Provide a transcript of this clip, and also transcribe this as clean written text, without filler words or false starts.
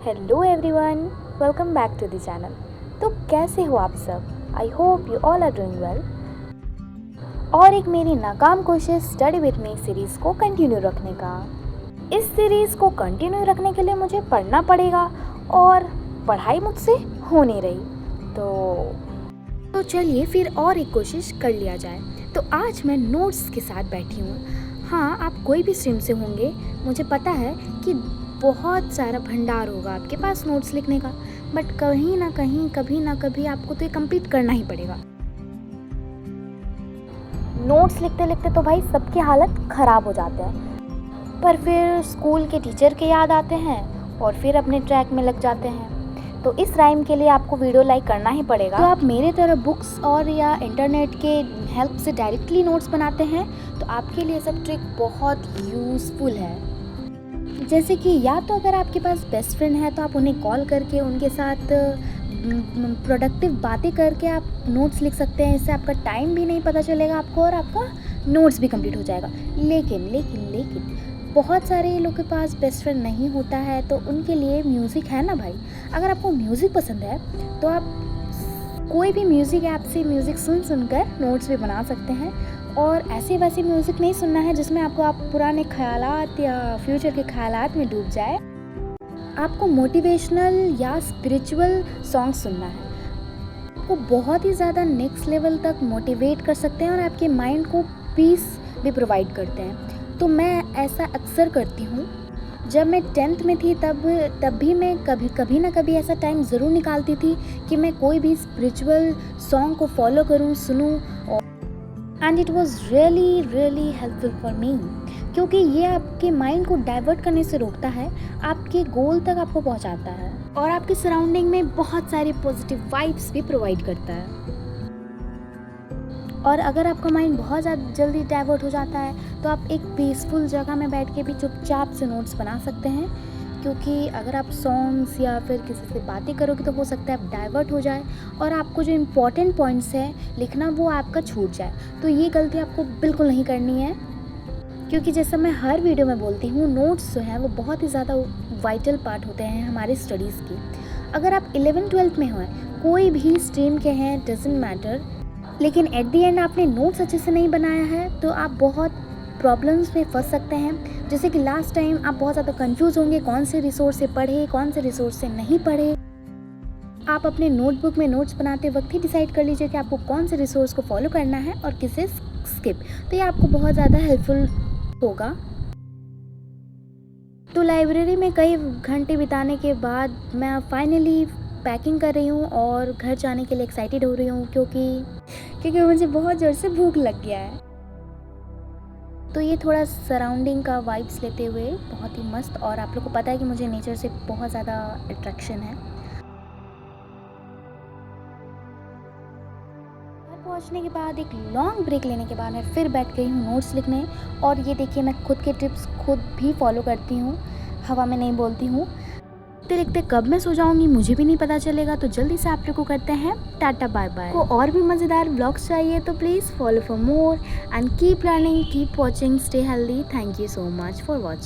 Hello everyone, welcome back to the channel. तो कैसे हो आप सब? I hope you all are doing well. और एक मेरी नाकाम कोशिश स्टडी विद मी सीरीज़ को कंटिन्यू रखने का। इस सीरीज़ को कंटिन्यू रखने के लिए मुझे पढ़ना पड़ेगा और पढ़ाई मुझसे हो नहीं रही। तो चलिए फिर और एक कोशिश कर लिया जाए। तो आज मैं नोट्स के साथ बैठी हूँ। हाँ, आप कोई भी स्ट्रीम से होंगे, मुझे पता है कि बहुत सारा भंडार होगा आपके पास नोट्स लिखने का, बट कहीं ना कहीं कभी ना कभी आपको तो ये कंप्लीट करना ही पड़ेगा। नोट्स लिखते लिखते तो भाई सबकी हालत ख़राब हो जाते हैं, पर फिर स्कूल के टीचर के याद आते हैं और फिर अपने ट्रैक में लग जाते हैं। तो इस राइम के लिए आपको वीडियो लाइक करना ही पड़ेगा। तो आप मेरे तरह बुक्स और या इंटरनेट के हेल्प से डायरेक्टली नोट्स बनाते हैं तो आपके लिए सब ट्रिक बहुत यूज़फुल है। जैसे कि या तो अगर आपके पास बेस्ट फ्रेंड है तो आप उन्हें कॉल करके उनके साथ प्रोडक्टिव बातें करके आप नोट्स लिख सकते हैं। इससे आपका टाइम भी नहीं पता चलेगा आपको और आपका नोट्स भी कंप्लीट हो जाएगा। लेकिन लेकिन लेकिन बहुत सारे लोग के पास बेस्ट फ्रेंड नहीं होता है, तो उनके लिए म्यूज़िक है ना भाई। अगर आपको म्यूज़िक पसंद है तो आप कोई भी म्यूज़िक ऐप से म्यूज़िक सुनकर नोट्स भी बना सकते हैं। और ऐसे वैसे म्यूज़िक नहीं सुनना है जिसमें आप पुराने ख़यालात या फ्यूचर के ख़यालात में डूब जाए। आपको मोटिवेशनल या स्पिरिचुअल सॉन्ग सुनना है। आपको बहुत ही ज़्यादा नेक्स्ट लेवल तक मोटिवेट कर सकते हैं और आपके माइंड को पीस भी प्रोवाइड करते हैं। तो मैं ऐसा अक्सर करती हूँ। जब मैं 10th में थी तब भी मैं कभी ना कभी ऐसा टाइम ज़रूर निकालती थी कि मैं कोई भी स्पिरिचुअल सॉन्ग को फॉलो करूँ, सुनूँ। And it was really helpful for me, क्योंकि ये आपके माइंड को डाइवर्ट करने से रोकता है, आपके गोल तक आपको पहुंचाता है और आपके सराउंडिंग में बहुत सारी पॉजिटिव वाइब्स भी प्रोवाइड करता है। और अगर आपका माइंड बहुत ज़्यादा जल्दी डाइवर्ट हो जाता है तो आप एक पीसफुल जगह में बैठ के भी चुपचाप से नोट्स बना सकते हैं, क्योंकि अगर आप सॉन्ग्स या फिर किसी से बातें करोगे तो हो सकता है आप डाइवर्ट हो जाए और आपको जो इम्पॉर्टेंट पॉइंट्स है लिखना वो आपका छूट जाए। तो ये गलती आपको बिल्कुल नहीं करनी है, क्योंकि जैसा मैं हर वीडियो में बोलती हूँ, नोट्स जो हैं वो बहुत ही ज़्यादा वाइटल पार्ट होते हैं हमारी स्टडीज़ की। अगर आप 11th-12th में हो, कोई भी स्ट्रीम के हैं, डजेंट मैटर, लेकिन एट द एंड आपने नोट्स अच्छे से नहीं बनाया है तो आप बहुत प्रॉब्लम्स में फंस सकते हैं। जैसे कि लास्ट टाइम आप बहुत ज़्यादा कंफ्यूज होंगे कौन से रिसोर्स से पढ़े, कौन से रिसोर्स से नहीं पढ़े। आप अपने नोटबुक में नोट्स बनाते वक्त ही डिसाइड कर लीजिए कि आपको कौन से रिसोर्स को फॉलो करना है और किसे स्किप। तो ये आपको बहुत ज़्यादा हेल्पफुल होगा। तो लाइब्रेरी में कई घंटे बिताने के बाद मैं फाइनली पैकिंग कर रही हूँ और घर जाने के लिए एक्साइटेड हो रही हूँ, क्योंकि मुझे बहुत ज़ोर से भूख लग गया है। तो ये थोड़ा सराउंडिंग का वाइब्स लेते हुए बहुत ही मस्त। और आप लोग को पता है कि मुझे नेचर से बहुत ज़्यादा अट्रैक्शन है। घर पहुँचने के बाद एक लॉन्ग ब्रेक लेने के बाद मैं फिर बैठ गई हूँ नोट्स लिखने। और ये देखिए, मैं खुद के टिप्स खुद भी फॉलो करती हूँ, हवा में नहीं बोलती हूँ। लिखते लिखते कब मैं सो जाऊंगी मुझे भी नहीं पता चलेगा। तो जल्दी से आप लोग को करते हैं टाटा बाय बाय। को और भी मज़ेदार व्लॉग्स चाहिए तो please follow for more and keep learning, keep watching, stay healthy. Thank you so much for watching.